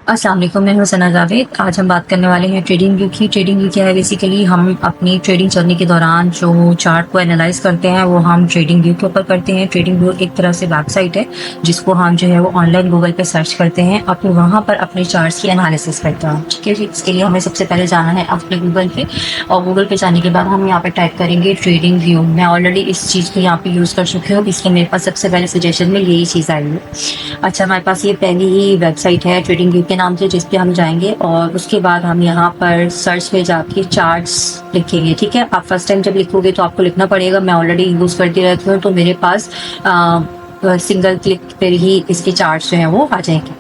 अस्सलाम वालेकुम, मैं हूं सना जावेद। आज हम बात करने वाले हैं ट्रेडिंग व्यू की। ट्रेडिंग व्यू क्या है? बेसिकली हम अपनी ट्रेडिंग जर्नी के दौरान जो चार्ट को एनालाइज करते हैं वो हम ट्रेडिंग व्यू के ऊपर करते हैं। ट्रेडिंग व्यू एक तरह से वेबसाइट है जिसको हम जो है वो ऑनलाइन गूगल पे सर्च करते हैं और फिर वहाँ पर अपने चार्ट्स की एनालिसिस करते हैं। ठीक है जी, इसके लिए हमें सबसे पहले जाना है अपने गूगल पे, और गूगल पे जाने के बाद हम यहाँ पे टाइप करेंगे ट्रेडिंग व्यू। मैं ऑलरेडी इस चीज़ को यहाँ पे यूज़ कर चुकी हूँ, इसलिए मेरे पास सबसे पहले सजेशन में यही चीज़ आई है। अच्छा, हमारे पास ये पहली ही वेबसाइट है ट्रेडिंग व्यू के नाम से, जिस पे हम जाएंगे और उसके बाद हम यहाँ पर सर्च में जाके चार्ट्स लिखेंगे। ठीक है, आप फर्स्ट टाइम जब लिखोगे तो आपको लिखना पड़ेगा, मैं ऑलरेडी यूज़ करती रहती हूँ तो मेरे पास सिंगल क्लिक पर ही इसके चार्ट्स जो हैं वो आ जाएंगे।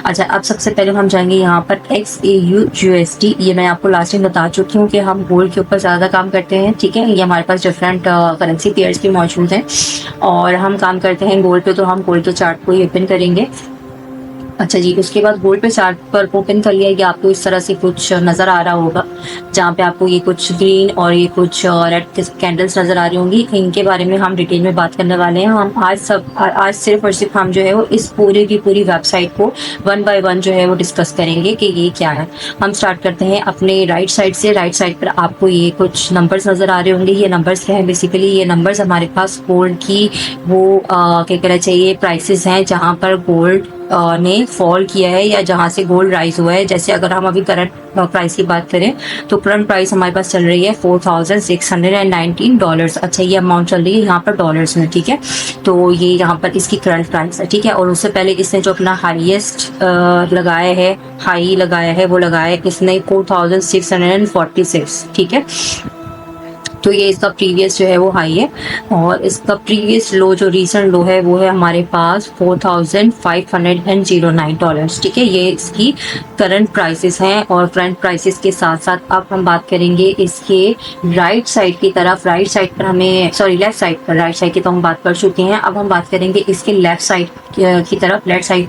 अच्छा, अब सबसे पहले हम जाएंगे यहाँ पर XAUUSD। ये मैं आपको लास्ट टाइम बता चुकी हूँ कि हम गोल्ड के ऊपर ज़्यादा काम करते हैं। ठीक है, ये हमारे पास डिफरेंट करेंसी पेयर्स भी मौजूद हैं और हम काम करते हैं गोल्ड पे, तो हम गोल्ड के चार्ट को ही ओपन करेंगे। अच्छा जी, उसके बाद गोल्ड पे चार्ट पर ओपन कर लिया, ये आपको इस तरह से कुछ नज़र आ रहा होगा, जहाँ पे आपको ये कुछ ग्रीन और ये कुछ रेड कैंडल्स नज़र आ रही होंगी। इनके बारे में हम डिटेल में बात करने वाले हैं। हम आज सिर्फ और सिर्फ हम जो है वो इस पूरी की पूरी वेबसाइट को वन बाय वन जो है वो डिस्कस करेंगे कि ये क्या है। हम स्टार्ट करते हैं अपने राइट साइड से। राइट साइड पर आपको ये कुछ नंबर्स नज़र आ रहे होंगे। ये नंबर्स क्या है? बेसिकली ये नंबर्स हमारे पास गोल्ड की वो क्या कहना चाहिए प्राइसेस हैं, जहाँ पर गोल्ड ने फॉल किया है या जहाँ से गोल्ड राइज हुआ है। जैसे अगर हम अभी करंट प्राइस की बात करें तो करंट प्राइस हमारे पास चल रही है $4,619। अच्छा, ये अमाउंट चल रही है यहाँ पर डॉलर्स में। ठीक है, तो ये यहाँ पर इसकी करंट प्राइस है। ठीक है, और उससे पहले इसने जो अपना हाईएस्ट लगाया है, हाई लगाया है, वो लगाया है इसने 4,646। ठीक है, तो ये इसका प्रीवियस जो है वो हाई है और इसका प्रीवियस लो जो रीसेंट लो है वो है हमारे पास $4,509। ठीक है, ये इसकी करंट प्राइसेस हैं। और करंट प्राइसेस के साथ साथ अब हम बात करेंगे इसके राइट साइड की तरफ। राइट साइड पर हमें लेफ्ट साइड पर, राइट साइड की तो हम बात कर चुके हैं, अब हम बात करेंगे इसके लेफ्ट साइड की तरफ। लेफ्ट साइड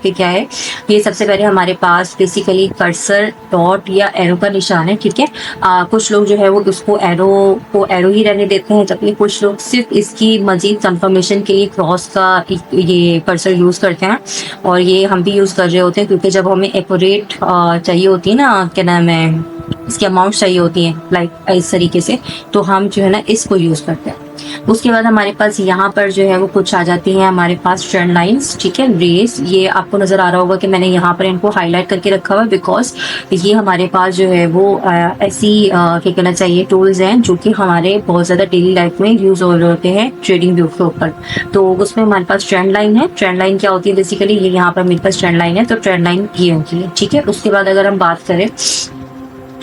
पे क्या है? ये सबसे पहले हमारे पास बेसिकली कर्सर, डॉट या एरो का निशान है। ठीक है, कुछ लोग जो है वो उसको एरो ही रहने देते हैं, जबकि कुछ लोग सिर्फ इसकी मजीद कंफर्मेशन के लिए क्रॉस का ये कर्सर यूज करते हैं। और ये हम भी यूज कर रहे होते हैं क्योंकि जब हमें एक्यूरेट चाहिए होती है ना, क्या नाम है, इसकी अमाउंट चाहिए होती है लाइक इस तरीके से, तो हम जो है ना इसको यूज करते हैं। उसके बाद हमारे पास यहाँ पर जो है वो कुछ आ जाती हैं हमारे पास ट्रेंड लाइंस। ठीक है, रेस, ये आपको नजर आ रहा होगा कि मैंने यहाँ पर इनको हाईलाइट करके रखा हुआ है बिकॉज ये हमारे पास जो है वो ऐसी क्या कहना चाहिए टूल्स हैं जो कि हमारे बहुत ज़्यादा डेली लाइफ में यूज हो रहे होते हैं ट्रेडिंग व्यू के ऊपर। तो उसमें हमारे पास ट्रेंड लाइन है। ट्रेंड लाइन क्या होती है? बेसिकली ये यहाँ पर मेरे पास ट्रेंड लाइन है, तो ट्रेंड लाइन ये होती है। ठीक है, उसके बाद अगर हम बात करें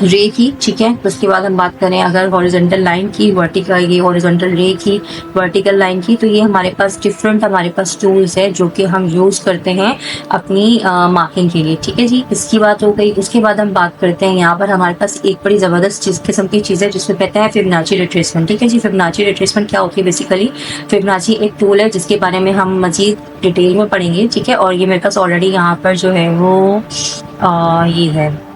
रे की, ठीक है, उसके बाद हम बात करें अगर हॉरिजॉन्टल लाइन की, वर्टिकल, ये हॉरिजॉन्टल रे की, वर्टिकल लाइन की, तो ये हमारे पास डिफरेंट हमारे पास टूल्स है जो कि हम यूज करते हैं अपनी मार्किंग के लिए। ठीक है जी, इसकी बात हो गई। उसके बाद हम बात करते हैं यहाँ पर हमारे पास एक बड़ी जबरदस्त किस्म की चीज़ है जिसमें कहते हैं फिबोनाची रिट्रेसमेंट। ठीक है जी, फिबोनाची रिट्रेसमेंट क्या होती है? बेसिकली फिबोनाची एक टूल है जिसके बारे में हम मजीद डिटेल में पढ़ेंगे। ठीक है, और ये मेरे पास ऑलरेडी यहाँ पर जो है वो ये है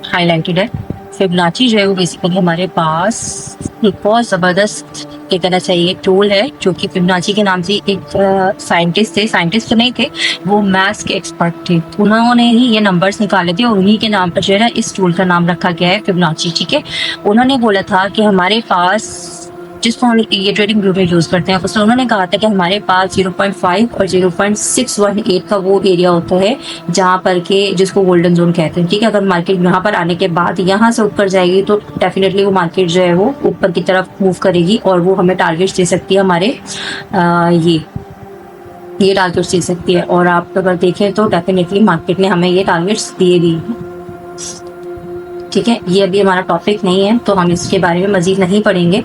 हाईलाइटेड है। फिबोनाची जो है वो बेसिकली हमारे पास एक बहुत ज़बरदस्त ये कहना चाहिए टूल है जो कि फिबोनाची के नाम से एक साइंटिस्ट थे, साइंटिस्ट तो नहीं थे, वो मैथ्स के एक्सपर्ट थे, उन्होंने ही ये नंबर्स निकाले थे और उन्हीं के नाम पर जो है इस टूल का नाम रखा गया है फिबोनाची। ठीक है, उन्होंने बोला था कि हमारे पास, जिसको हम ये ट्रेडिंग व्यू में यूज करते हैं, उसमें उन्होंने कहा था कि हमारे पास 0.5 और 0.618 का वो एरिया होता है जहाँ पर के जिसको गोल्डन जोन कहते हैं। ठीक है, अगर मार्केट यहाँ पर आने के बाद यहाँ से ऊपर जाएगी तो डेफिनेटली वो मार्केट जो है वो ऊपर की तरफ मूव करेगी और वो हमें टारगेट्स दे सकती है हमारे ये टारगेट्स दे सकती है। और आप अगर देखें तो डेफिनेटली मार्केट ने हमें ये टारगेट्स दिए भी। ठीक है, ये अभी हमारा टॉपिक नहीं है तो हम इसके बारे में मजीद नहीं पढ़ेंगे।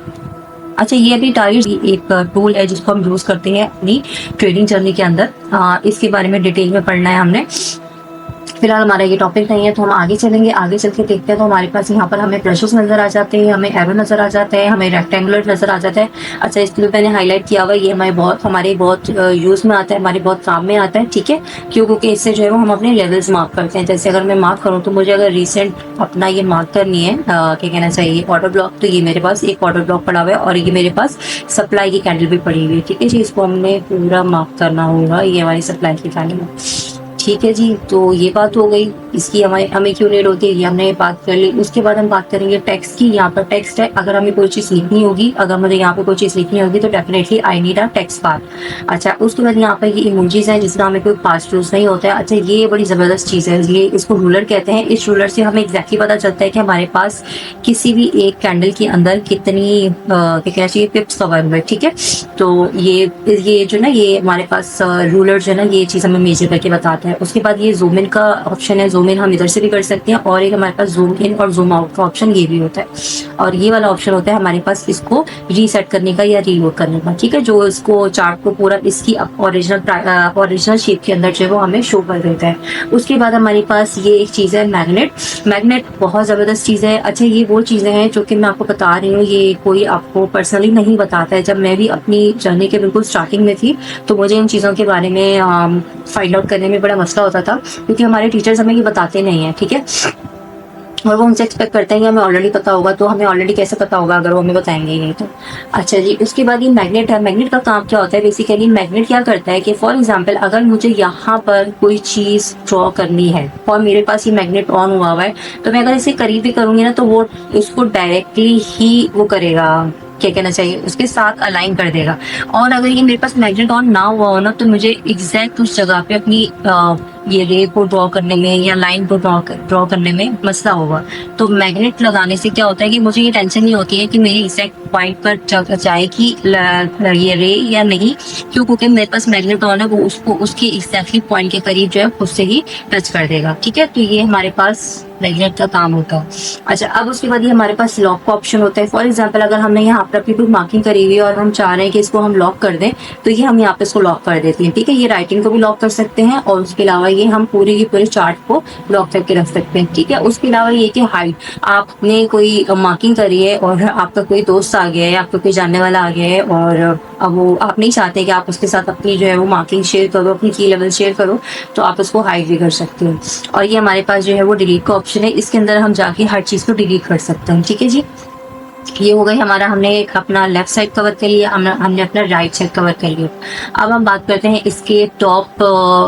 अच्छा, ये अभी टारगेट एक टूल है जिसको हम यूज करते हैं अपनी ट्रेडिंग जर्नी के अंदर। इसके बारे में डिटेल में पढ़ना है हमने। फिलहाल हमारा ये टॉपिक नहीं है तो हम आगे चलेंगे। आगे चल के देखते हैं तो हमारे पास यहाँ पर हमें ब्रशेस नजर आ जाते हैं, हमें एरो नजर आ जाता है, हमें रेक्टेंगुलर नजर आ जाता है। अच्छा, इसके लिए मैंने हाईलाइट किया हुआ, ये हमारे बहुत यूज में आता है, हमारे बहुत काम में आता है। ठीक है, क्योंकि इससे जो है वो हम अपने लेवल्स मार्क करते हैं। जैसे अगर मैं मार्क करूँ तो मुझे अगर रिसेंट अपना ये मार्क करनी है क्या कहना चाहिए ऑर्डर ब्लॉक, तो ये मेरे पास एक ऑर्डर ब्लॉक पड़ा हुआ है और ये मेरे पास सप्लाई की कैंडल भी पड़ी हुई है। ठीक है जी, इसको हमने पूरा मार्क करना होगा, ये हमारी सप्लाई की कैंडल है। ठीक है जी, तो ये बात हो गई इसकी हमें हमें क्यों नीड होती है, ये हमने बात कर ली। उसके बाद हम बात करेंगे टेक्स्ट की। यहाँ पर टेक्स्ट है, अगर हमें कोई चीज़ लिखनी होगी, अगर मुझे यहाँ पे कोई चीज़ लिखनी होगी तो definitely I need a text bar. अच्छा, उसके बाद यहाँ पर ये इमोजीज हैं जिसका हमें कोई पास्ट यूज नहीं होता है। अच्छा, ये बड़ी ज़बरदस्त चीज़ है, ये इसको रूलर कहते हैं। इस रूलर से हमें एग्जैक्टली पता चलता है कि हमारे पास किसी भी एक कैंडल के अंदर कितनी क्या कहना चाहिए पिप्स कवर हुए। ठीक है, तो ये जो ना ये हमारे पास रूलर जो है ना ये चीज़ हमें मेजर करके बताता है। उसके बाद ये जूम इन का ऑप्शन है, जूम इन हम इधर से भी कर सकते हैं, और एक हमारे पास जूम इन और जूम आउट का ऑप्शन ये भी होता है, और ये वाला ऑप्शन होता है हमारे पास इसको रीसेट करने का या रीलोड करने का। ठीक है, जो इसको चार्ट को पूरा इसकी ओरिजिनल शेप के अंदर जो है वो हमें शो कर देता है। उसके बाद हमारे पास ये एक चीज़ है मैग्नेट। मैग्नेट बहुत ज़बरदस्त चीज़ है। अच्छा, ये वो चीज़ें हैं जो कि मैं आपको बता रही हूँ, ये कोई आपको पर्सनली नहीं बताता है। जब मैं भी अपनी जर्नी के बिल्कुल स्टार्टिंग में थी तो मुझे इन चीज़ों के बारे में फाइंड आउट करने में बड़ा मसला होता था, क्योंकि हमारे टीचर्स हमें ये बताते नहीं हैं। ठीक है, और वो हमसे एक्सपेक्ट करते हैं कि हमें ऑलरेडी पता होगा, तो हमें ऑलरेडी कैसे पता होगा अगर वो हमें बताएंगे ही नहीं तो। अच्छा जी, उसके बाद ये मैग्नेट है। मैग्नेट का काम क्या होता है, बेसिकली मैग्नेट क्या करता है कि फॉर एग्जांपल अगर मुझे यहाँ पर कोई चीज़ ड्रॉ करनी है और मेरे पास ये मैग्नेट ऑन हुआ हुआ है, तो मैं अगर इसे करीब भी करूँगी ना तो वो उसको डायरेक्टली ही वो करेगा, क्या कहना चाहिए, उसके साथ अलाइन कर देगा। और अगर ये मेरे पास मैग्नेट ऑन ना हुआ हो ना तो मुझे एग्जैक्ट उस जगह पे अपनी ये रे को ड्रॉ करने में या लाइन को ड्रॉ करने में मसला होगा। तो मैग्नेट लगाने से क्या होता है कि मुझे ये टेंशन नहीं होती है कि मेरी एग्जैक्ट पॉइंट पर जाएगी ये रे या नहीं, क्यों, क्योंकि मेरे पास मैग्नेट ऑन है, वो उसको उसके एग्जैक्टली पॉइंट के करीब जो है खुद से ही टच कर देगा। ठीक है, तो ये हमारे पास मैग्नेट का काम होता है। अच्छा, अब उसके बाद ये हमारे पास लॉक का ऑप्शन होता है। फॉर एग्जांपल अगर हमने यहाँ पर अपनी कोई मार्किंग करी हुई है और हम चाह रहे हैं कि इसको हम लॉक कर दें, तो ये हम यहाँ पे इसको लॉक कर देते हैं। ठीक है, ये राइटिंग को भी लॉक कर सकते हैं और उसके अलावा ये हम पूरे के पूरे चार्ट को लॉक करके रख सकते हैं। ठीक है, उसके अलावा ये कि हाइड, आपने कोई मार्किंग करी है और आपका कोई दोस्त आ गया है, आपका कोई जानने वाला आ गया है, और अब वो आप नहीं चाहते कि आप उसके साथ अपनी जो है वो मार्किंग शेयर करो, अपनी की लेवल शेयर करो, तो आप उसको हाइड भी कर सकते हो। और ये हमारे पास जो है वो डिलीट का ऑप्शन है, इसके अंदर हम जाके हर चीज़ को डिलीट कर सकते हैं। ठीक है जी, ये हो गई हमारा, हमने अपना लेफ्ट साइड कवर कर लिया, हमने अपना राइट साइड कवर कर लिया। अब हम बात करते हैं इसके टॉप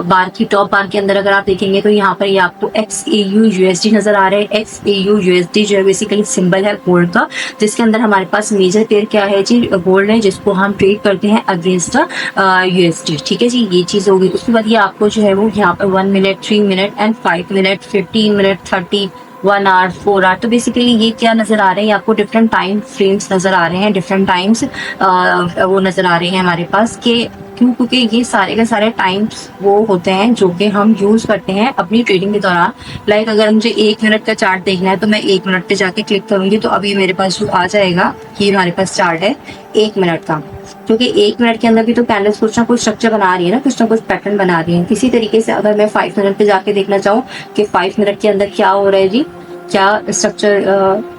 बार की। टॉप बार के अंदर अगर आप देखेंगे तो यहाँ पर ये आपको XAU USD नजर आ रहा है। XAU USD जो है बेसिकली सिंबल है गोल्ड का, जिसके अंदर हमारे पास मेजर पेयर क्या है जी, गोल्ड है, जिसको हम ट्रेड करते हैं अगेंस्ट USD। ठीक है जी, ये चीज़ होगी। उसके बाद ये आपको जो है वो यहाँ पर 1 minute, 3 minute and 5 minute, 15 minute, 30, 1 hour, 4 hour, तो बेसिकली ये क्या नज़र आ रहे हैं आपको, डिफरेंट टाइम फ्रेम्स नज़र आ रहे हैं, डिफरेंट टाइम्स वो नज़र आ रहे हैं हमारे पास के, क्यों, क्योंकि ये सारे के सारे टाइम्स वो होते हैं जो कि हम यूज़ करते हैं अपनी ट्रेडिंग के दौरान। लाइक अगर मुझे 1 मिनट का चार्ट देखना है तो मैं 1 मिनट पे जाके क्लिक करूँगी तो अभी मेरे पास जो आ जाएगा ये हमारे पास चार्ट है 1 मिनट का, क्योंकि 1 मिनट के अंदर भी तो कैंडल्स कुछ ना कुछ स्ट्रक्चर बना रही है ना, कुछ ना कुछ पैटर्न बना रही है। इसी तरीके से अगर मैं 5 मिनट पे जाके देखना चाहूँ कि 5 मिनट के अंदर क्या हो रहा है जी, क्या स्ट्रक्चर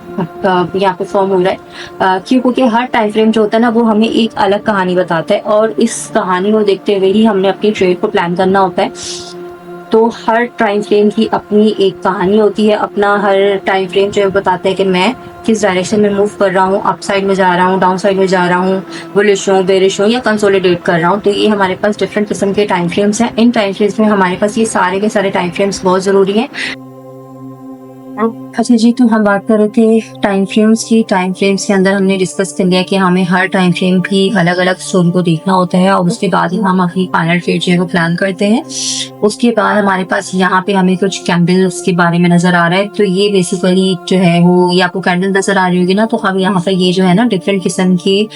यहाँ पे फॉर्म हो रहा है, क्योंकि हर टाइम फ्रेम जो होता है ना वो हमें एक अलग कहानी बताता है, और इस कहानी को देखते हुए ही हमने अपनी ट्रेड को प्लान करना होता है। तो हर टाइम फ्रेम की अपनी एक कहानी होती है, अपना हर टाइम फ्रेम जो है बताता है कि मैं किस डायरेक्शन में मूव कर रहा हूँ, अप साइड में जा रहा हूँ, डाउन साइड में जा रहा हूँ, बुलिश हूँ, बेरिश हूँ या कंसोलिडेट कर रहा हूँ। तो ये हमारे पास डिफरेंट किस्म के टाइम फ्रेम्स हैं। इन टाइम फ्रेम्स में हमारे पास ये सारे के सारे टाइम फ्रेम्स बहुत ज़रूरी हैं। अच्छा जी, तो हम बात कर रहे थे टाइम फ्रेम्स की। टाइम फ्रेम्स के अंदर हमने डिस्कस कर लिया कि हमें हर टाइम फ्रेम की अलग अलग स्टोरी को देखना होता है, और उसके बाद ही हम अपनी फाइनल ट्रेड जो है वो प्लान करते हैं। उसके बाद हमारे पास यहाँ पे हमें कुछ कैंडल्स के बारे में नजर आ रहा है। तो ये बेसिकली जो है वो, ये आपको कैंडल नजर आ रही होगी ना, तो हम यहाँ पर ये जो है ना डिफरेंट किस्म के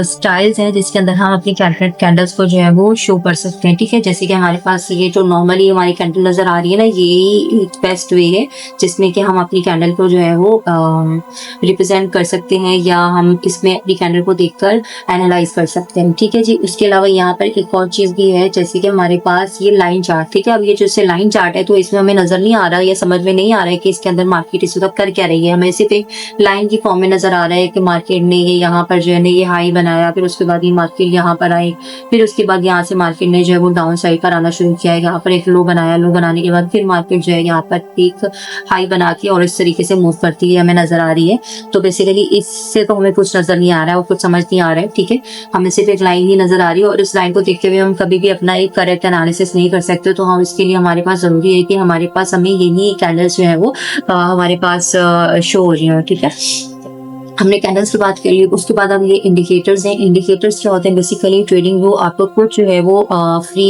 स्टाइल्स हैं जिसके अंदर हम अपनी कैंडल्स को जो है वो शो कर सकते हैं। ठीक है, जैसे कि हमारे पास ये जो नॉर्मली हमारी कैंडल नजर आ रही है ना, ये बेस्ट वे है जिसमें कि हम अपनी कैंडल को जो है वो रिप्रेजेंट कर सकते हैं, या हम इसमें अपनी कैंडल को देखकर एनालाइज कर सकते हैं। ठीक है जी, उसके अलावा यहाँ पर एक और चीज़ भी है, जैसे कि हमारे पास ये लाइन चार्ट। ठीक है, अब ये जैसे लाइन चार्ट है तो इसमें हमें नजर नहीं आ रहा या समझ में नहीं आ रहा है कि इसके अंदर मार्केट इस वक्त कर क्या रही है। हमें सिर्फ एक लाइन की फॉर्म में नजर आ रहा है कि मार्केट ने ये यहाँ पर जो है ये हाई बनाया, फिर उसके बाद ये मार्केट यहाँ पर आई, फिर उसके बाद यहाँ से मार्केट ने जो है वो डाउन साइड पर आना शुरू किया, यहाँ पर एक लो बनाया, लो बनाने के बाद फिर मार्केट जो है यहाँ पर एक हाई बना के और इस तरीके से मूव करती है हमें नजर आ रही है। तो बेसिकली इससे तो हमें कुछ नजर नहीं आ रहा है और कुछ समझ नहीं आ रहा है, ठीक है, हमें सिर्फ एक लाइन ही नजर आ रही है और इस लाइन को देखते हुए हम कभी भी अपना एक करेक्ट एनालिसिस नहीं कर सकते। तो हम इसके लिए हमारे पास जरूरी है कि हमारे पास हमें यही कैंडल्स जो है वो हमारे पास शो हो रही है, ठीक है। हमने कैंडल्स की बात करी, उसके बाद अब ये इंडिकेटर्स हैं। इंडिकेटर्स क्या होते हैं, बेसिकली ट्रेडिंग वो आपको कुछ जो है वो फ्री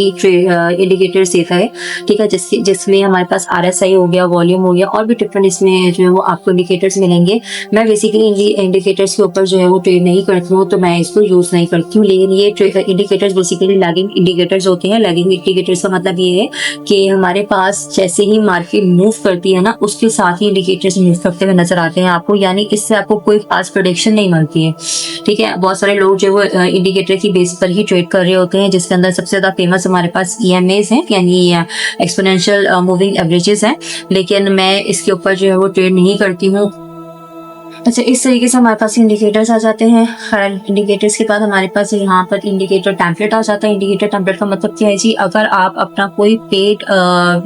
इंडिकेटर्स देता है, ठीक है, जिसमें हमारे पास RSI हो गया, वॉल्यूम हो गया और भी डिफरेंट इसमें जो है वो आपको इंडिकेटर्स मिलेंगे। मैं बेसिकली इंडिकेटर्स के ऊपर जो है वो ट्रेड नहीं करती हूँ, तो मैं इसको यूज नहीं करती हूँ। लेकिन ये इंडिकेटर्स बेसिकली लैगिंग इंडिकेटर्स होते हैं। लैगिंग इंडिकेटर्स का मतलब ये है कि हमारे पास जैसे ही मार्केट मूव करती है ना, उसके साथ ही इंडिकेटर्स मूव करते हुए नजर आते हैं आपको, यानी इससे आपको कोई खास प्रेडिक्शन नहीं मिलती है, ठीक है। बहुत सारे लोग जो वो इंडिकेटर की बेस पर ही ट्रेड कर रहे होते हैं, जिसके अंदर सबसे ज्यादा फेमस हमारे पास EMAs हैं, यानी एक्सपोनेंशियल मूविंग एवरेजेस हैं। लेकिन मैं इसके ऊपर जो है वो ट्रेड नहीं करती हूँ। अच्छा, इस तरीके से हमारे पास इंडिकेटर्स आ जाते हैं। हर इंडिकेटर्स के बाद हमारे पास यहाँ पर इंडिकेटर टेम्पलेट आ जाता है। इंडिकेटर टेम्पलेट का मतलब क्या है जी, अगर आप अपना कोई पेड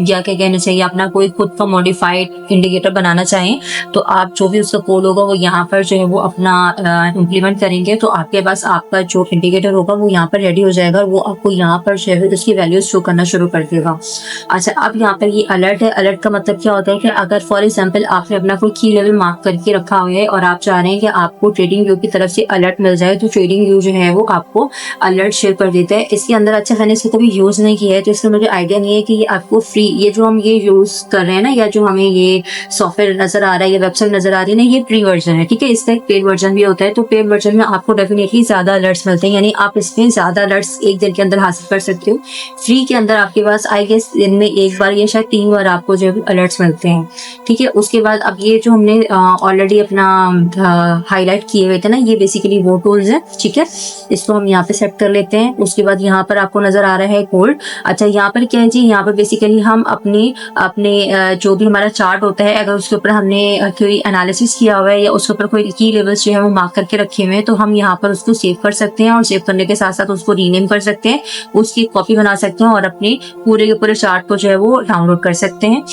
या क्या कहना चाहिए, अपना कोई खुद का मॉडिफाइड इंडिकेटर बनाना चाहें, तो आप जो भी उसका कोड होगा वो यहाँ पर जो है वो अपना इम्प्लीमेंट करेंगे, तो आपके पास आपका जो इंडिकेटर होगा वो यहाँ पर रेडी हो जाएगा। वो आपको यहाँ पर जो है उसकी वैल्यूज शो करना शुरू कर देगा। अच्छा, अब यहाँ पर ये अलर्ट है। अलर्ट का मतलब क्या होता है कि अगर फॉर एग्जाम्पल आपने अपना कोई की लेवल मार्क करके रखा हुआ है और आप चाह रहे हैं कि आपको ट्रेडिंग व्यू की तरफ से अलर्ट मिल जाए, तो ट्रेडिंग व्यू जो है वो आपको अलर्ट शेयर कर देता है। इसके अंदर अच्छा, मैंने इसको कभी यूज नहीं किया है तो इसका मुझे आइडिया नहीं है कि ये आपको फ्री, ये जो हम ये यूज कर रहे हैं ना, या जो हमें ये सॉफ्टवेयर नजर आ रहा है, ये वेबसाइट नजर आ रही है ना, ये फ्री वर्जन है, ठीक है। इसका एक पेड वर्जन भी होता है, तो पेड वर्जन में आपको डेफिनेटली ज्यादा अलर्ट्स मिलते हैं, यानी आप इसमें ज्यादा अलर्ट्स एक दिन के अंदर हासिल कर सकते हो। फ्री के अंदर आपके पास आई गेस दिन में एक बार या शायद 3 बार आपको जो अलर्ट्स मिलते हैं, ठीक है। उसके बाद अब ये जो हमने ऑलरेडी अपना हाईलाइट किए हुए थे ना, ये बेसिकली वो टूल्स हैं, ठीक है। इसको हम यहाँ पे सेट कर लेते हैं। उसके बाद यहाँ पर आपको नजर आ रहा है गोल्ड। अच्छा, यहाँ पर क्या है जी, यहाँ पर बेसिकली हम अपने जो भी हमारा चार्ट होता है, अगर उसके ऊपर हमने कोई एनालिसिस किया हुआ है या उसके ऊपर कोई की लेवल्स जो है वो मार्क करके रखे हुए हैं, तो हम यहाँ पर उसको सेव कर सकते हैं और सेव करने के साथ साथ उसको रीनेम कर सकते हैं, उसकी कॉपी बना सकते हैं और अपने पूरे के पूरे चार्ट को जो है वो डाउनलोड कर सकते हैं।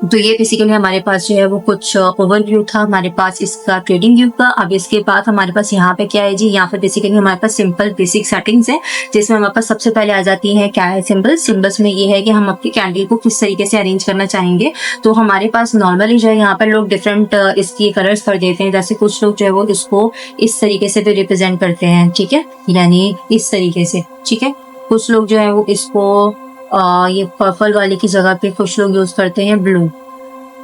तो ये बेसिकली हमारे पास जो है वो कुछ ओवरव्यू था हमारे पास इसका ट्रेडिंग व्यू का। अब इसके बाद हमारे पास यहाँ पे क्या है जी, यहाँ पे बेसिकली हमारे पास सिंपल बेसिक सेटिंग्स है, जिसमें हमारे पास सबसे पहले आ जाती है क्या है, सिंबल्स में ये है कि हम अपनी कैंडल को किस तरीके से अरेंज करना चाहेंगे। तो हमारे पास नॉर्मली जो है यहाँ पर लोग डिफरेंट इसकी कलर्स कर देते हैं, जैसे कुछ लोग जो है वो इसको इस तरीके से भी रिप्रेजेंट करते हैं, ठीक है, यानी इस तरीके से, ठीक है। कुछ लोग जो है वो इसको ये पर्पल वाले की जगह पे कुछ लोग यूज करते हैं ब्लू,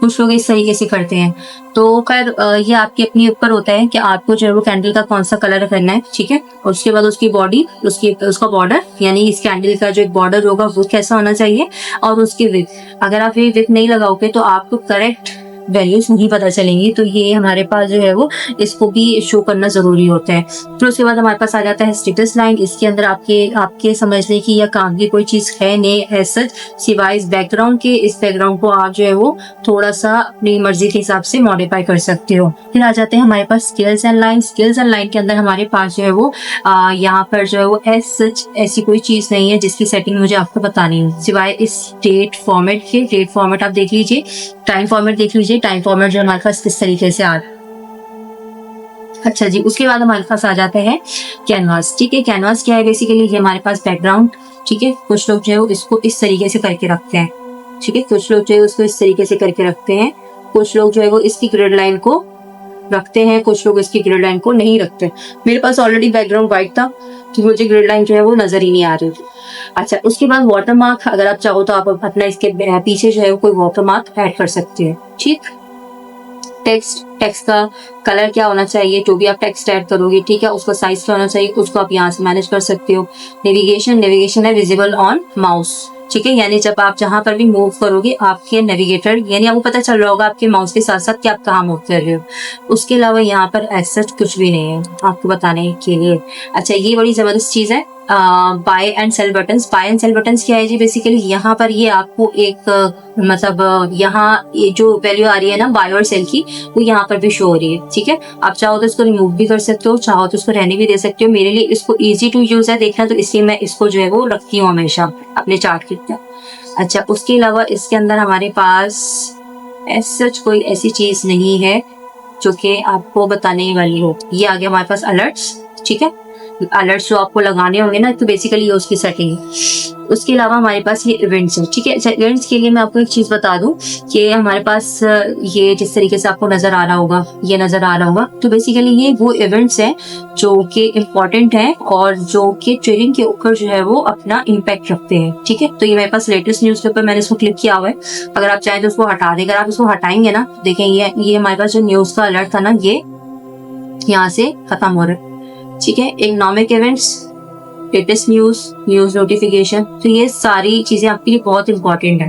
कुछ लोग इस तरीके से करते हैं। तो खैर ये आपके अपने ऊपर होता है कि आपको जो है वो कैंडल का कौन सा कलर करना है, ठीक है। और उसके बाद उसकी बॉडी, उसका बॉर्डर, यानी इस कैंडल का जो एक बॉर्डर होगा वो कैसा होना चाहिए, और उसकी विड्थ। अगर आप ये विड्थ नहीं लगाओगे तो आपको करेक्ट वैल्यूज नहीं पता चलेंगी, तो ये हमारे पास जो है वो इसको भी शो करना जरूरी होता है। फिर उसके बाद हमारे पास आ जाता है स्टेटस लाइन। इसके अंदर आपके समझने की या काम की कोई चीज है नहीं एज सच, सिवाय इस बैकग्राउंड के। इस बैकग्राउंड को आप जो है वो थोड़ा सा अपनी मर्जी के हिसाब से मॉडिफाई कर सकते हो। फिर आ जाते हैं हमारे पास scales and line. Scales and line के अंदर हमारे पास जो है वो यहाँ पर जो है वो एज सच ऐसी कोई चीज नहीं है जिसकी सेटिंग मुझे आपको बतानी हो, सिवाय इस डेट फॉर्मेट के। डेट फॉर्मेट आप देख लीजिए, टाइम फॉर्मेट देख लीजिए, टाइम फॉर्मेट जो हमारे पास किस तरीके से आ। अच्छा जी, उसके बाद हमारे पास आ जाता है कैनवास, ठीक है। कैनवास क्या है, बेसिकली ये हमारे पास बैकग्राउंड, ठीक है। कुछ लोग जो है इसको इस तरीके से करके रखते हैं, ठीक है। कुछ लोग जो है उसको इस तरीके से करके रखते हैं। कुछ लोग जो है वो इसकी ग्रिड लाइन को रखते हैं, कुछ लोग इसकी ग्रिड लाइन को नहीं रखते। मेरे पास ऑलरेडी बैकग्राउंड व्हाइट था तो मुझे ग्रिड लाइन जो है वो नजर ही नहीं आ रही थी। अच्छा, उसके बाद वाटरमार्क, अगर आप चाहो तो आप अपना इसके पीछे जो है कोई वाटरमार्क ऐड कर सकते हैं, ठीक। टेक्स्ट का कलर क्या होना चाहिए, जो भी आप टेक्स्ट ऐड करोगे, ठीक है, उसका साइज क्या होना चाहिए, उसको आप यहाँ से मैनेज कर सकते हो। नेविगेशन है विजिबल ऑन माउस, ठीक है, यानी जब आप जहां पर भी मूव करोगे आपके नेविगेटर, यानी आपको पता चल रहा होगा आपके माउस के साथ साथ कि आप कहाँ मूव कर रहे हो। उसके अलावा यहाँ पर ऐसा कुछ भी नहीं है आपको बताने के लिए। अच्छा, ये बड़ी जबरदस्त चीज है, buy and sell buttons. Buy and sell buttons क्या है जी, बेसिकली यहाँ पर ये आपको एक मतलब यहाँ ये जो वैल्यू आ रही है ना बाय और सेल की, वो यहाँ पर भी शो हो रही है, ठीक है। आप चाहो तो इसको रिमूव भी कर सकते हो, चाहो तो इसको रहने भी दे सकते हो। मेरे लिए इसको इजी टू यूज है देखना, तो इसलिए मैं इसको जो है वो रखती हूँ हमेशा अपने चार्ट के अंदर। अच्छा, उसके अलावा इसके अंदर हमारे पास सच कोई ऐसी चीज नहीं है जो कि आपको बताने वाली हो। ये आ गया हमारे पास अलर्ट्स, ठीक है। अलर्ट्स जो आपको लगाने होंगे ना, तो बेसिकली ये उसकी सेटिंग है। उसके अलावा हमारे पास ये इवेंट्स है, ठीक है। इवेंट्स के लिए मैं आपको एक चीज बता दूं कि हमारे पास ये जिस तरीके से आपको नजर आ रहा होगा, ये नजर आ रहा होगा, तो बेसिकली ये वो इवेंट्स हैं जो कि इम्पोर्टेंट हैं और जो कि ट्रेडिंग के ऊपर जो है वो अपना इम्पैक्ट रखते हैं, ठीक है। तो ये मेरे पास लेटेस्ट न्यूज के ऊपर मैंने इसको क्लिक किया हुआ है। अगर आप चाहें तो उसको हटा दें। अगर आप इसको हटाएंगे ना, देखें ये हमारे पास जो न्यूज का अलर्ट था ना, ये यहाँ से खत्म हो रहा है, ठीक है। Economic events, latest news notification, तो ये सारी चीजें आपके लिए बहुत इंपॉर्टेंट है।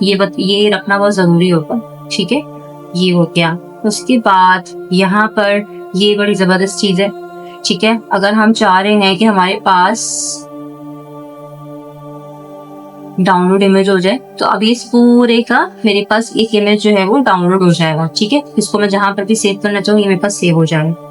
ये रखना बहुत जरूरी होगा, ठीक है। ये हो गया। उसके बाद यहाँ पर ये बड़ी जबरदस्त चीज है, ठीक है। अगर हम चाह रहे हैं कि हमारे पास डाउनलोड इमेज हो जाए, तो अभी इस पूरे का मेरे पास एक इमेज जो है वो डाउनलोड हो जाएगा, ठीक है। इसको मैं जहां पर भी सेव करना चाहूँ, ये मेरे पास सेव हो जाएगा।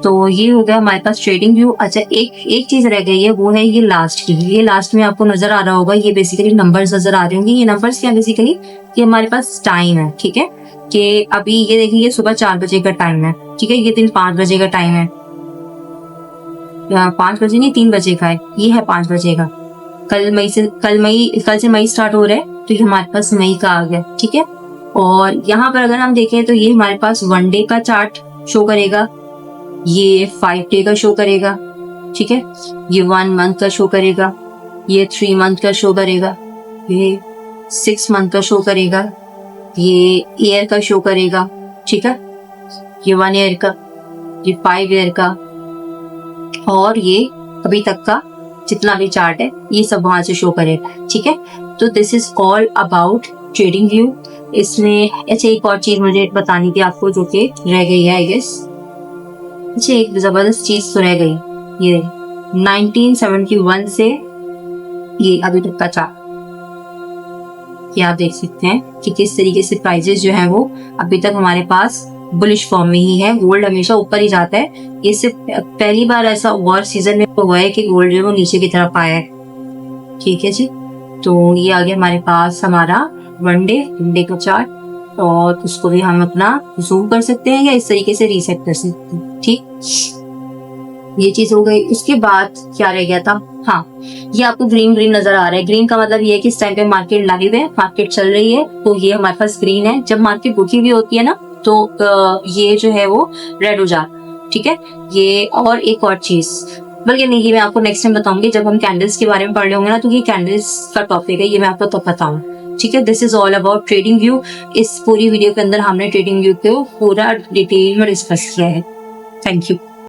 तो ये हो गया हमारे पास ट्रेडिंग व्यू। अच्छा, एक चीज रह गई है, वो है ये लास्ट की। ये लास्ट में आपको नजर आ रहा होगा, ये बेसिकली नंबर्स नजर आ रहे होंगे। ये नंबर्स क्या बेसिकली, ये हमारे पास टाइम है, ठीक है। कि अभी ये देखिए, ये सुबह 4 बजे का टाइम है, ठीक है। ये दिन 5 बजे का टाइम है, 5 बजे नहीं 3 बजे का है, ये है 5 बजे का। कल से मई स्टार्ट हो रहा है, तो ये हमारे पास मई का आ गया, ठीक है। और यहाँ पर अगर हम देखें तो ये हमारे पास 1 डे का चार्ट शो करेगा, ये 5 डे का शो करेगा, ठीक है। ये 1 मंथ का शो करेगा, ये 3 मंथ का शो करेगा, ये 6 मंथ का शो करेगा, ये ईयर का शो करेगा, ठीक है। ये 1 ईयर का, ये 5 ईयर का, और ये अभी तक का जितना भी चार्ट है ये सब वहां से शो करेगा, ठीक है। तो this is all about trading view. इसमें अच्छा एक और चीज मुझे बतानी थी आपको, जो कि रह गई है आई गेस। अच्छा, एक जबरदस्त चीज तो रह गई, ये 1971 से ये अभी तक का चार्ट, ये आप देख सकते हैं कि किस तरीके से प्राइजेस जो है वो अभी तक हमारे पास बुलिश फॉर्म में ही है। गोल्ड हमेशा ऊपर ही जाता है। ये सिर्फ पहली बार ऐसा वॉर सीजन में हुआ है कि गोल्ड जो है वो नीचे की तरफ आया है, ठीक है जी। तो ये आ गया हमारे पास हमारा 1 डे का चार्ट, और उसको भी हम अपना जूम कर सकते हैं या इस तरीके से रीसेट कर सकते हैं, ठीक। ये चीज हो गई। उसके बाद क्या रह गया था, हाँ, ये आपको ग्रीन नजर आ रहा है। ग्रीन का मतलब ये है कि इस टाइम पे मार्केट लाइव है, मार्केट चल रही है, तो ये हमारे पास ग्रीन है। जब मार्केट रुकी हुई होती है ना, तो ये जो है वो रेड हो जाता, ठीक है। ये और एक और चीज, बल्कि नहीं, ये मैं आपको नेक्स्ट टाइम बताऊंगी जब हम कैंडल्स के बारे में पढ़ रहे होंगे ना, तो ये कैंडल्स का टॉपिक है, ये मैं आपको तब बताऊंगा, ठीक है। This is all about trading view. इस पूरी वीडियो के अंदर हमने ट्रेडिंग व्यू को पूरा डिटेल में डिस्कस किया है। Thank you.